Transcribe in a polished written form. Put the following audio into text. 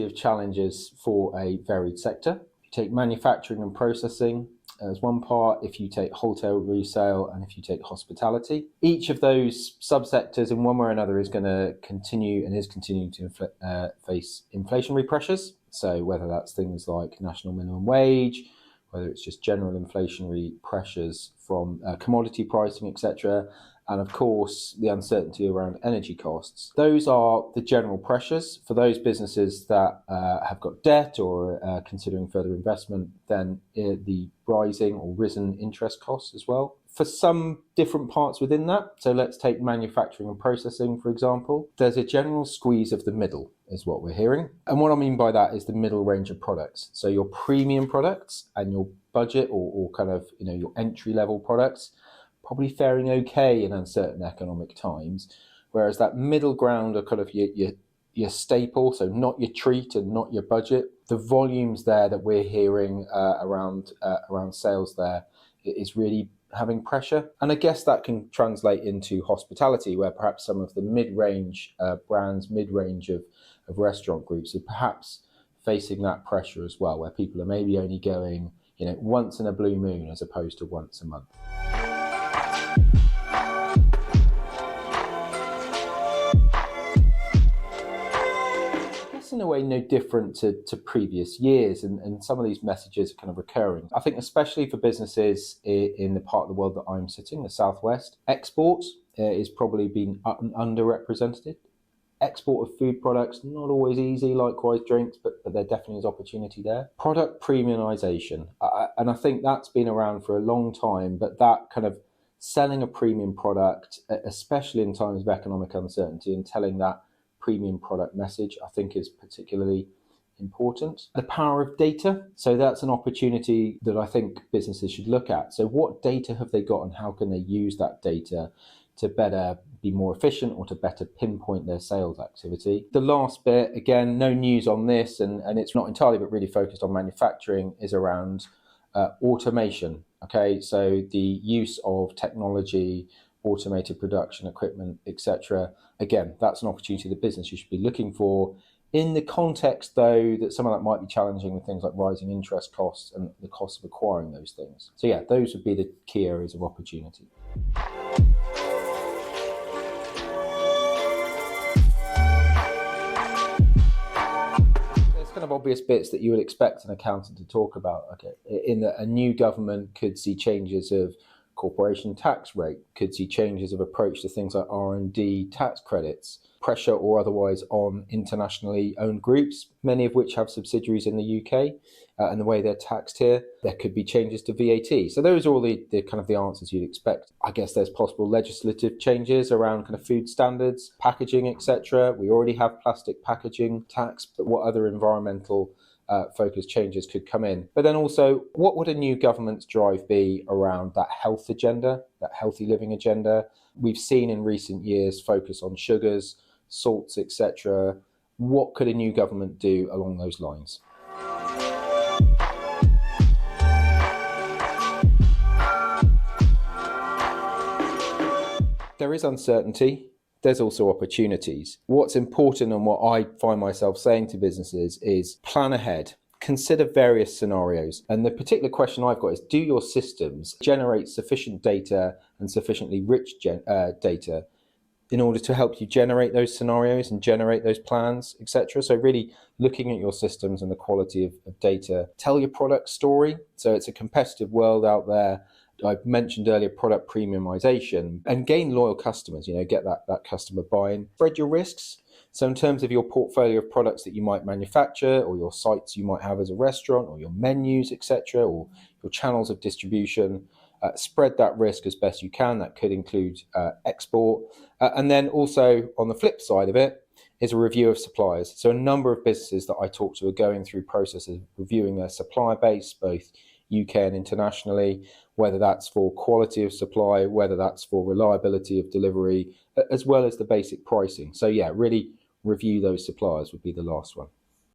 variety of challenges for a varied sector. If you take manufacturing and processing as one part, if you take wholesale resale, and if you take hospitality, each of those subsectors in one way or another is going to continue and is continuing to face inflationary pressures. So whether that's things like national minimum wage, whether it's just general inflationary pressures from commodity pricing, etc., and of course the uncertainty around energy costs. Those are the general pressures. For those businesses that have got debt or considering further investment, then the rising or risen interest costs as well. For some different parts within that, so let's take manufacturing and processing, for example, there's a general squeeze of the middle, is what we're hearing. And what I mean by that is the middle range of products. So your premium products and your budget or kind of, your entry level products, probably faring okay in uncertain economic times, whereas that middle ground are kind of your staple, so not your treat and not your budget. The volumes there that we're hearing around sales there is really having pressure. And I guess that can translate into hospitality, where perhaps some of the mid-range brands, mid-range of restaurant groups are perhaps facing that pressure as well, where people are maybe only going, once in a blue moon as opposed to once a month. In a way no different to previous years, and some of these messages are kind of recurring. I think especially for businesses in the part of the world that I'm sitting, the Southwest, exports is probably been underrepresented. Export of food products, not always easy, likewise drinks, but there definitely is opportunity there. Product premiumization, and I think that's been around for a long time, but that kind of selling a premium product, especially in times of economic uncertainty, and telling that premium product message, I think is particularly important. The power of data. So that's an opportunity that I think businesses should look at. So what data have they got and how can they use that data to better be more efficient or to better pinpoint their sales activity? The last bit, again, no news on this, and it's not entirely but really focused on manufacturing, is around automation. Okay, so the use of technology, automated production equipment, etc. Again, that's an opportunity the business you should be looking for, in the context though that some of that might be challenging with things like rising interest costs and the cost of acquiring those things. So yeah, those would be the key areas of opportunity. There's kind of obvious bits that you would expect an accountant to talk about. Okay, in that a new government could see changes of corporation tax rate, could see changes of approach to things like R&D tax credits, pressure or otherwise on internationally owned groups, many of which have subsidiaries in the UK, and the way they're taxed here. There could be changes to VAT. So those are all the kind of the answers you'd expect. I guess there's possible legislative changes around kind of food standards, packaging, etc. We already have plastic packaging tax, but what other environmental focus changes could come in? But then also, what would a new government's drive be around that health agenda, that healthy living agenda? We've seen in recent years focus on sugars, salts, etc. What could a new government do along those lines? There is uncertainty. There's also opportunities. What's important and what I find myself saying to businesses is plan ahead. Consider various scenarios. And the particular question I've got is, do your systems generate sufficient data and sufficiently rich data in order to help you generate those scenarios and generate those plans, etc.? So really looking at your systems and the quality of data. Tell your product story. So it's a competitive world out there. I mentioned earlier product premiumization, and gain loyal customers, get that customer buy-in. Spread your risks. So in terms of your portfolio of products that you might manufacture, or your sites you might have as a restaurant, or your menus, etc., or your channels of distribution, spread that risk as best you can. That could include export. And then also on the flip side of it is a review of suppliers. So a number of businesses that I talk to are going through processes of reviewing their supplier base, both UK and internationally, whether that's for quality of supply, whether that's for reliability of delivery, as well as the basic pricing. So yeah, really review those suppliers would be the last one.